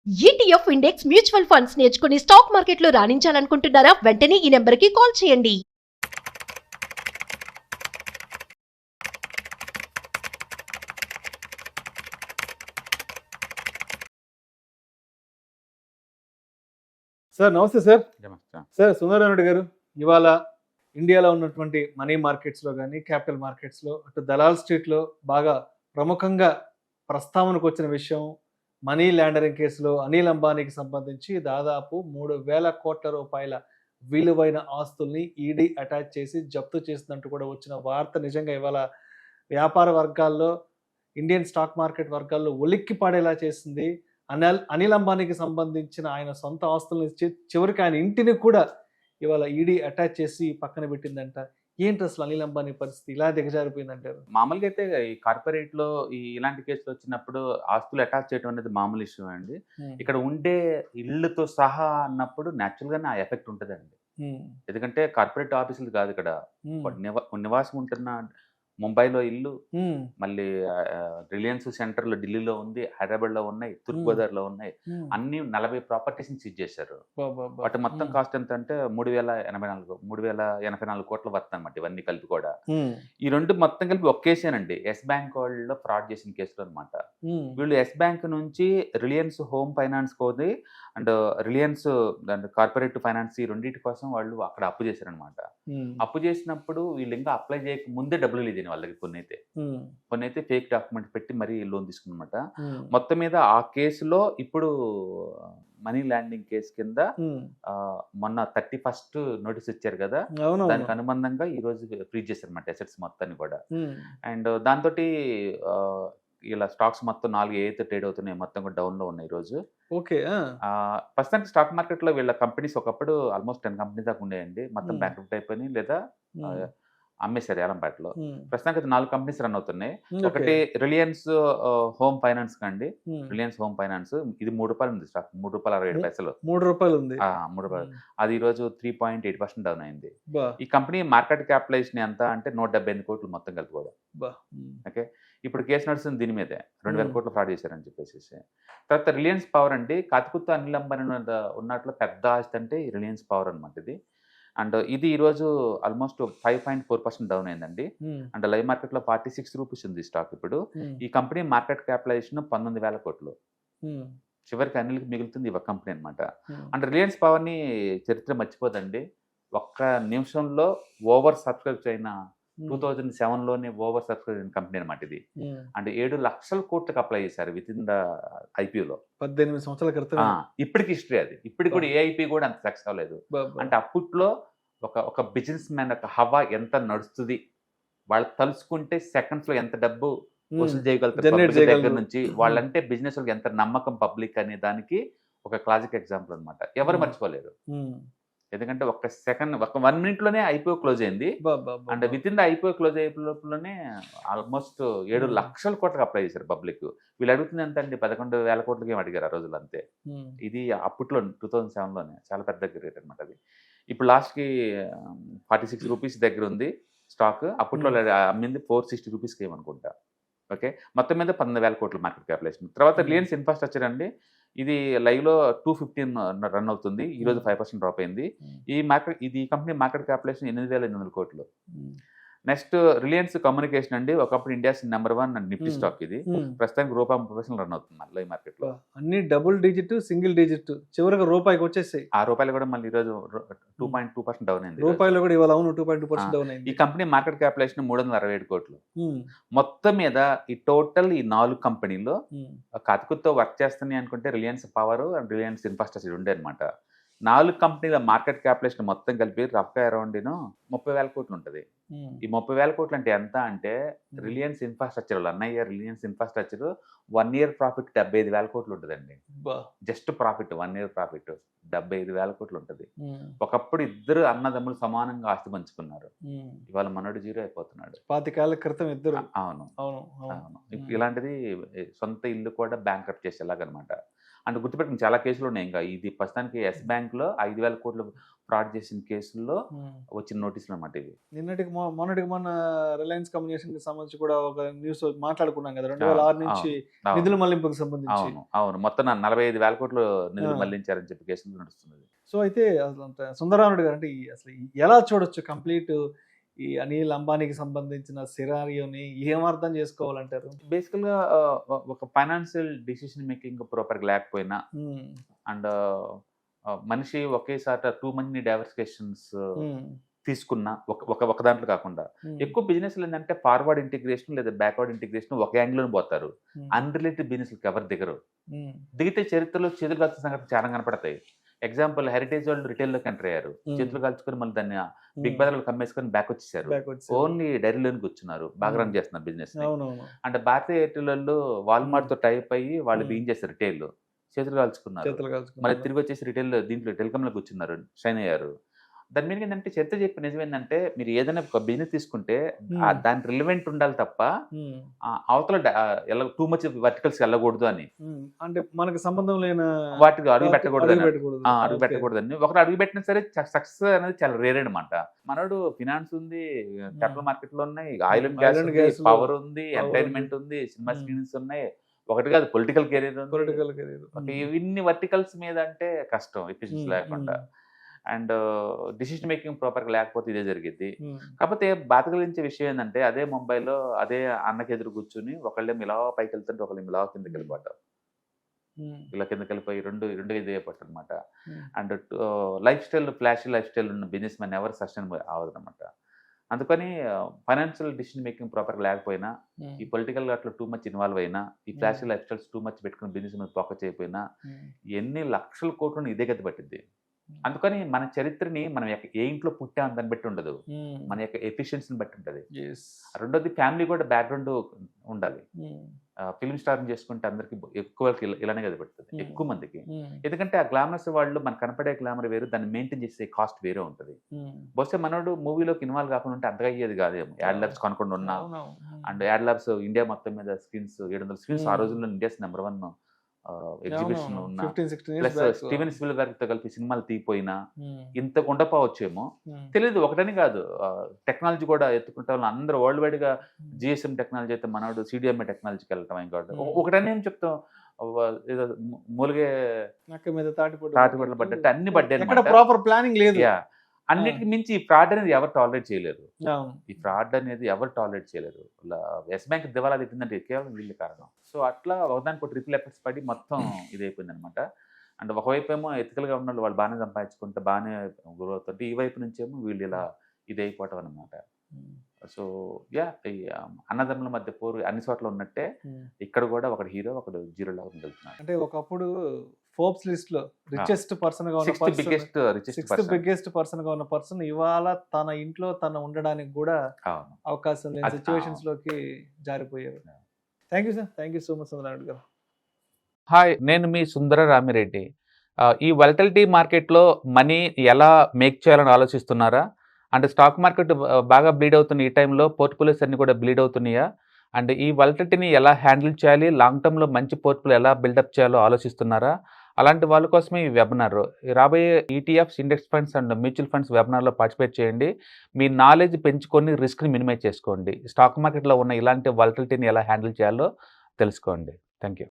ETF index mutual funds నేర్చుకుని stock మార్కెట్లో రాణించాలనుకుంటున్నారా? వెంటనే ఈ నెంబర్కి కాల్ చేయండి. సార్ నమస్తే సార్. నమస్తే. సార్ సుందరరామరెడ్డి గారు, ఇవాళ ఇండియాలో ఉన్నటువంటి మనీ మార్కెట్స్లో కానీ క్యాపిటల్ మార్కెట్స్లో అటు దలాల్ స్ట్రీట్లో బాగా ప్రముఖంగా ప్రస్తావనకు వచ్చిన విషయం మనీ లాండరింగ్ కేసులో అనిల్ అంబానీకి సంబంధించి దాదాపు 3,000 కోట్ల రూపాయల విలువైన ఆస్తుల్ని ఈడీ అటాచ్ చేసి జప్తు చేసినట్టు కూడా వచ్చిన వార్త నిజంగా ఇవాళ వ్యాపార వర్గాల్లో, ఇండియన్ స్టాక్ మార్కెట్ వర్గాల్లో ఉలిక్కి పడేలా చేసింది. అనిల్ అంబానీకి సంబంధించిన ఆయన సొంత ఆస్తుల్ని చివరికి ఆయన ఇంటిని కూడా ఇవాళ ఈడీ అటాచ్ చేసి పక్కన పెట్టిందంట. ఏంటి అసలు అనిల్ అంబానీ పరిస్థితి ఇలా దిగజారిపోయిందంటారు? మామూలుగా అయితే ఈ కార్పొరేట్ లో ఇలాంటి కేసులు వచ్చినప్పుడు ఆస్తులు అటాచ్ చేయడం అనేది మామూలు ఇష్యూ అండి. ఇక్కడ ఉండే ఇళ్ళతో సహా అన్నప్పుడు న్యాచురల్ గానే ఆ ఎఫెక్ట్ ఉంటుందండి. ఎందుకంటే కార్పొరేట్ ఆఫీసులు కాదు ఇక్కడ, నివాసం ఉంటున్న ముంబైలో ఇల్లు, మళ్ళీ రిలయన్స్ సెంటర్లో ఢిల్లీలో ఉంది, హైదరాబాద్లో ఉన్నాయి, తూర్పుగోదావరిలో ఉన్నాయి, అన్ని 40 ప్రాపర్టీస్ సీజ్ చేశారు. వాటి మొత్తం కాస్ట్ ఎంత అంటే 3,084 కోట్ల వర్త్ అనమాట. ఇవన్నీ కలిపి కూడా ఈ రెండు మొత్తం కలిపి ఒక కేసేనండి. ఎస్ బ్యాంక్ వాళ్ళు ఫ్రాడ్ చేసిన కేసులు అనమాట. వీళ్ళు ఎస్ బ్యాంక్ నుంచి రిలయన్స్ హోమ్ ఫైనాన్స్ కోది అండ్ రిలయన్స్ కార్పొరేట్ ఫైనాన్స్ ఈ రెండింటి కోసం వాళ్ళు అక్కడ అప్పు చేశారనమాట. అప్పు చేసినప్పుడు వీళ్ళు ఇంకా అప్లై చేయక ముందే డబ్బులు లేదు వాళ్ళకి. కొన్ని అయితే ఫేక్ డాక్యుమెంట్ పెట్టి మరీ లోన్ తీసుకున్నమాట. మొత్తం మీద ఆ కేసులో ఇప్పుడు మనీ ల్యాండింగ్ కేసు కింద మొన్న 31st నోటీస్ ఇచ్చారు కదా, దానికి అనుబంధంగా ఈ రోజు ఫ్రీజ్ చేశారన్నమాట అసెట్స్ మొత్తాన్ని కూడా. అండ్ దాంతో ఇలా స్టాక్స్ మొత్తం 4 ఏదైతే ట్రేడ్ అవుతున్నాయి మొత్తం కూడా డౌన్ లో ఉన్నాయి ఈ రోజు. ఓకే. ప్రస్తుతానికి స్టాక్ మార్కెట్ లో వీళ్ళ కంపెనీస్ ఒకప్పుడు ఆల్మోస్ట్ 10 కంపెనీస్ దాకా ఉండేయండి. మొత్తం బ్యాంక్రప్ట్ అయిపోయినాయి లేదా అమ్మేశారు ఏలంపేటలో. ప్రస్తుతానికి 4 కంపెనీస్ రన్ అవుతున్నాయి. ఒకటి రిలయన్స్ హోమ్ ఫైనాన్స్ కండి. రిలయన్స్ హోమ్ ఫైనాన్స్ ఇది ₹3 ఉంది స్టాక్, ₹3.67. ₹3 ఉంది. ₹3. అది ఈ రోజు 3.8% డౌన్ అయింది. ఈ కంపెనీ మార్కెట్ క్యాపిటలైజేషన్ ఎంత అంటే 178 కోట్లు మొత్తం కలిపి కూడా. ఓకే, ఇప్పుడు కేసు నడుస్తుంది దీని మీదే. 2,000 కోట్లు ఫ్రాడ్ చేశారని చెప్పేసి. తర్వాత రిలయన్స్ పవర్ అండి, కతికుత్త అనిల్ అంబానీ ఉన్నట్లు పెద్ద ఆస్తి అంటే రిలయన్స్ పవర్ అనమాట ఇది. అండ్ ఇది ఈరోజు ఆల్మోస్ట్ 5.4% డౌన్ అయిందండి. అండ్ లైవ్ మార్కెట్ లో 46 రూపీస్ ఉంది స్టాక్ ఇప్పుడు. ఈ కంపెనీ మార్కెట్ క్యాపిటలైజేషన్ 19,000 కోట్లు. చివరికి అనిల్కి మిగులుతుంది ఒక కంపెనీ అనమాట. అండ్ రిలయన్స్ పవర్ ని చరిత్ర మర్చిపోదండి. ఒక్క నిమిషంలో ఓవర్ సబ్స్క్రైబ్ అయిన 2007లోనే ఓవర్ సబ్స్క్రైబ్ అయిన కంపెనీ అనమాట ఇది. అంటే 7 లక్షల కోట్లకు అప్లై చేశారు విత్ ఇన్ ద ఐపీఓలో. 18 సంవత్సరాల క్రితం. ఇప్పటికి హిస్టరీ అది. ఇప్పటికి కూడా ఏ ఐపీ కూడా అంత సక్సెస్ అవ్వలేదు. అంటే అప్పట్లో ఒక బిజినెస్ మ్యాన్ ఒక హవా ఎంత నడుస్తుంది, వాళ్ళు తలుచుకుంటే సెకండ్స్ లో ఎంత డబ్బు వసూలు చేయగలుగుతారు దగ్గర నుంచి, వాళ్ళంటే బిజినెస్ ఎంత నమ్మకం పబ్లిక్ అనే దానికి ఒక క్లాసిక్ ఎగ్జాంపుల్ అనమాట. ఎవరు మర్చిపోలేరు. ఎందుకంటే ఒక 1 minute లోనే ఐపీఓ క్లోజ్ అయింది. And with in the IPO close అయ్యే లోపలనే ఆల్మోస్ట్ 7 లక్షల కోట్లకు అప్లై చేశారు పబ్లిక్. వీళ్ళు అడుగుతుంది ఎంత అండి, 11,000 కోట్లకి ఏమి అడిగారు ఆ రోజులు అంతే. ఇది అప్పట్లో 2007లోనే చాలా పెద్ద రేట్ అనమాట అది. ఇప్పుడు లాస్ట్కి 46 రూపీస్ దగ్గర ఉంది స్టాక్. అప్పట్లో అమ్మింది 460 రూపీస్కి ఏమనుకుంటా. ఓకే, మొత్తం మీద 19,000 కోట్ల మార్కెట్ క్యాపిటలైజేషన్. తర్వాత రిలయన్స్ ఇన్ఫ్రాస్ట్రక్చర్ అండి, ఇది లైవ్ లో 215 రన్ అవుతుంది. ఈ రోజు 5% డ్రాప్ అయింది. ఈ కంపెనీ మార్కెట్ క్యాపిటలైజేషన్ 8,800 కోట్లు. నెక్స్ట్ రిలయన్స్ కమ్యూనికేషన్ అండి, ఒకప్పుడు ఇండియాస్ #1 నిఫ్టీ స్టాక్ ఇది. ప్రస్తుతానికి ₹1.30 రన్ అవుతుంది లైవ్ మార్కెట్ లో. అన్ని డబుల్ డిజిట్, సింగిల్ డిజిట్, చివరికి రూపాయికి వచ్చేసాయి. ఆ రూపాయలు కూడా మళ్ళీ ఈ రోజు 2.2% డౌన్ అయింది. రూపాయలు కూడా ఇవాళ 2.2% డౌన్ అయింది. ఈ కంపెనీ మార్కెట్ క్యాపిటలైజేషన్ 367 కోట్లు. మొత్తం మీద ఈ టోటల్ ఈ 4 కంపెనీలో కతికుతో వర్క్ చేస్తున్నాయి అనుకుంటే Reliance power and Reliance infrastructure ఉండే అనమాట. 4 కంపెనీల మార్కెట్ క్యాపిటలైజేషన్ మొత్తం కలిపి రఫ్గా అరౌండ్ 30,000 కోట్లు ఉంటుంది. ఈ 30,000 కోట్లు అంటే ఎంత అంటే రిలయన్స్ ఇన్ఫ్రాస్ట్రక్చర్ అన్నయ్య రిలయన్స్ ఇన్ఫ్రాస్ట్రక్చర్ 1 year ప్రాఫిట్ 75,000 కోట్లు ఉంటుందండి. జస్ట్ ప్రాఫిట్ 1 year ప్రాఫిట్ 75,000 కోట్లు ఉంటుంది. ఒకప్పుడు ఇద్దరు అన్నదమ్ములు సమానంగా ఆస్తి పంచుకున్నారు. ఇవాళ మనోడు జీరో అయిపోతున్నాడు. 25 ఏళ్ల క్రితం ఇద్దరు. అవును. ఇలాంటిది సొంత ఇల్లు కూడా బ్యాంక్రప్ట్ చేసేలాగనమాట. అంటే గుర్తుపెట్టుకుని చాలా కేసులు ఉన్నాయి. ఇంకా ఇది ప్రస్తుతానికి ఎస్ బ్యాంక్లో 5,000 కోట్లు ఫ్రాడ్ చేసిన కేసుల్లో వచ్చిన నోటీసులు అన్నమాట ఇవి. మొన్నటికి మొన్న రిలయన్స్ కమ్యూనికేషన్ కి సంబంధించి కూడా ఒక న్యూస్ మాట్లాడుకున్నాం కదా, 2006 నుంచి నిధుల మళ్లింపుకు సంబంధించి. అవును మొత్తం 45,000 కోట్లు నిధులు మళ్లించారని చెప్పి కేసులు నడుస్తున్నది. సో అయితే అసలు సుందరరామరెడ్డి గారు అంటే అసలు ఎలా చూడొచ్చు కంప్లీట్ ఈ అనిల్ అంబానీకి సంబంధించిన సినారియోని ఏం అర్థం చేసుకోవాలంటారు? బేసికల్గా ఒక ఫైనాన్షియల్ డిసిషన్ మేకింగ్ ప్రాపర్గా లేకపోయినా అండ్ మనిషి ఒకేసారి టూ మనీ డైవర్సిఫికేషన్స్ తీసుకున్న ఒక దాంట్లో కాకుండా ఎక్కువ బిజినెస్ ఏంటంటే ఫార్వర్డ్ ఇంటిగ్రేషన్ లేదా బ్యాక్వర్డ్ ఇంటిగ్రేషన్ ఒక యాంగిల్లో పోతారు. అన్రిలేటెడ్ బిజినెస్ ఎవరు దిగరు. దిగితే చరిత్రలో చేతులు కాల్చిన సంగతి చాలా కనపడతాయి. ఎగ్జాంపుల్ హెరిటేజ్ వాళ్ళు రిటైల్లోకి ఎంటర్ అయ్యారు, చేతులు కాల్చుకొని మళ్ళీ దాన్ని బిగ్ బజార్లో కమ్మేసుకొని బ్యాక్ వచ్చేసారు. ఓన్లీ డైరీలోనికి వచ్చినారు, బాగా రన్ చేస్తున్నారు బిజినెస్. అంటే భారతీయ ఎయిర్టెల్ వాళ్ళు వాల్మార్ట్ తో టైప్ అయ్యి వాళ్ళు ఏం చేస్తారు, రిటైల్ చేతులు కాల్చుకున్నారు, మళ్ళీ తిరిగి వచ్చేసి రిటైల్ దీంట్లో టెలికాంలోకి కూర్చున్నారు, షైన్ అయ్యారు. దాని మీద ఏంటంటే చరిత్ర చెప్పి నిజమేంటంటే మీరు ఏదైనా ఒక బిజినెస్ తీసుకుంటే దాని రిలవెంట్ ఉండాలి తప్ప అవతల టూ మచ్ వర్టికల్స్ వెళ్ళకూడదు అని, అంటే మనకు సంబంధం లేని వాటికి అడుగు పెట్టకూడదు అడుగు పెట్టకూడదు అని. ఒకరు అడుగు పెట్టినా సరే సక్సెస్ అనేది చాలా రేర్ అనమాట. మనోడు ఫినాన్స్ ఉంది, క్యాపిటల్ మార్కెట్ లో ఉన్నాయి, ఆయిల్ అండ్ గ్యాస్, పవర్ ఉంది, ఎంటర్టైన్మెంట్ ఉంది, సినిమా స్క్రీన్స్ ఉన్నాయి, ఒకటి కాదు పొలిటికల్ కెరీర్. ఇన్ని వర్టికల్స్ మీద అంటే కష్టం ఎఫిషియన్సీ లేకుండా. అండ్ డిసిషన్ మేకింగ్ ప్రాపర్గా లేకపోతే ఇదే జరిగింది. కాకపోతే బాధ కలిగించే విషయం ఏంటంటే అదే ముంబైలో అదే అన్నకి ఎదురు కూర్చుని ఒకళ్ళేమో ఇలా పైకి వెళ్తుంటే ఒకళ్ళేమో ఇలా కిందకి వెళ్ళిపోవటం, ఇలా కిందకి వెళ్ళిపోయి రెండు ఇదే అయిపోతారు అనమాట. అండ్ ఫ్లాషీ లైఫ్ స్టైల్ ఉన్న బిజినెస్ మ్యాన్ ఎవరు సస్టైన్ అవ్వదు అనమాట. అందుకని ఫైనాన్షియల్ డిసిషన్ మేకింగ్ ప్రాపర్గా లేకపోయినా, ఈ పొలిటికల్ అట్లా టూ మచ్ ఇన్వాల్వ్ అయినా, ఈ flashy life styles too much పెట్టుకుని బిజినెస్ మీద ఫోకస్ అయిపోయినా ఎన్ని లక్షల కోట్లను ఇదే గతి పట్టింది. అందుకని మన చరిత్రని మనం ఏ ఇంట్లో పుట్టాం దాన్ని బట్టి ఉండదు, మన యొక్క ఎఫిషియన్సీని బట్టి ఉంటుంది. రెండోది ఫ్యామిలీ కూడా బ్యాక్గ్రౌండ్ ఉండాలి. ఫిల్మ్ స్టార్ చేసుకుంటే అందరికి ఎక్కువ ఇలానే కదా పెడుతుంది ఎక్కువ మందికి. ఎందుకంటే ఆ గ్లామర్స్ వాళ్ళు మనకు కనపడే గ్లామర్ వేరు, దాన్ని మెయింటైన్ చేసే కాస్ట్ వేరే ఉంటుంది. బహుశా మనోడు మూవీలోకి ఇన్వాల్వ్ కాకుండా ఉంటే అంతగా అయ్యేది కాదేమో. యాడ్ ల్యాబ్స్ కొనకుండా ఉన్నా, అండ్ యాడ్ ల్యాబ్స్ ఇండియా మొత్తం మీద స్క్రీన్స్ 700 స్క్రీన్స్ ఆ రోజుల్లో ఇండియాస్ నెంబర్ 1 ఎగ్జిబిషన్ ఉన్న, ప్లస్ స్టీవెన్ స్పిల్బర్గ్ తో కలిపి సినిమాలు తీపోయినా ఇంత ఉండపోవచ్చేమో తెలియదు. ఒకటని కాదు, టెక్నాలజీ కూడా ఎత్తుకుంటా అందరూ వరల్డ్ వైడ్ గా జిఎస్ఎం టెక్నాలజీ అయితే మనోడు సిడిఎంఏ టెక్నాలజీకి వెళ్ళటం ఇంకోటి. ఒకటని ఏం చెప్తాం, ఏదో మూలిగే తాటిపట్లు పడ్డట్టు అన్ని పడ్డాయి, ప్రాపర్ ప్లానింగ్ లేదు. అన్నిటికి మించి ఈ ఫ్రాడ్ అనేది ఎవరు టాలరేట్ చేయలేరు. ఈ ఫ్రాడ్ అనేది ఎవరు టాలరేట్ చేయలేరు. ఎస్ బ్యాంక్ దివాలా తిట్టిందంటే కేవలం వీళ్ళ కారణం. సో అట్లా ఒకదానికి ఒక ట్రిపుల్ ఎఫెక్ట్స్ పడి మొత్తం ఇది అయిపోయింది అనమాట. అండ్ ఒకవైపు ఏమో ఎథికల్గా ఉన్న వాళ్ళు బాగానే సంపాదించుకుంటే బాగానే గ్రో అవుతుంటే, ఈ వైపు నుంచేమో వీళ్ళు ఇలా ఇది అయిపోవటం అనమాట. సో ఈ అన్నదమ్ముల మధ్య పోరు అన్ని చోట్ల ఉన్నట్టే ఇక్కడ కూడా ఒకడు హీరో ఒకడు జీరో లాగా వెళ్తున్నారు. అంటే ఒకప్పుడు ఫోర్బ్స్ లిస్ట్ లో రిచెస్ట్ పర్సన్ గా ఉన్న బిగ్గెస్ట్ పర్సన్ గా ఉన్న పర్సన్ ఇవాళ తన ఇంట్లో తన ఉండడానికి కూడా అవకాశం లేని సిచ్యువేషన్స్ లోకి జారిపోయారు. Thank you sir, thank you so much Sundararamareddy గారు. హాయ్, నేను మీ సుందర రామిరెడ్డి. ఈ వాలటిలిటీ మార్కెట్లో మనీ ఎలా మేక్ చేయాలని ఆలోచిస్తున్నారా? అంటే స్టాక్ మార్కెట్ బాగా బ్లీడ్ అవుతున్న ఈ టైంలో పోర్ట్ఫోలియోస్ అన్ని కూడా బ్లీడ్ అవుతున్నాయా? అండ్ ఈ వాలటిలిటీని ఎలా హ్యాండిల్ చేయాలి, లాంగ్ టర్మ్లో మంచి పోర్ట్ఫోలియో ఎలా బిల్డప్ చేయాలో ఆలోచిస్తున్నారా? అలాంటి వాళ్ళ కోసమే ఈ వెబినార్. రాబోయే ETFs, index funds and mutual funds వెబినార్లో పార్టిసిపేట్ చేయండి. మీ నాలెడ్జ్ పెంచుకొని రిస్క్ని మినిమైజ్ చేసుకోండి. స్టాక్ మార్కెట్లో ఉన్న ఇలాంటి వాలటిలిటీని ఎలా హ్యాండిల్ చేయాలో తెలుసుకోండి. Thank you.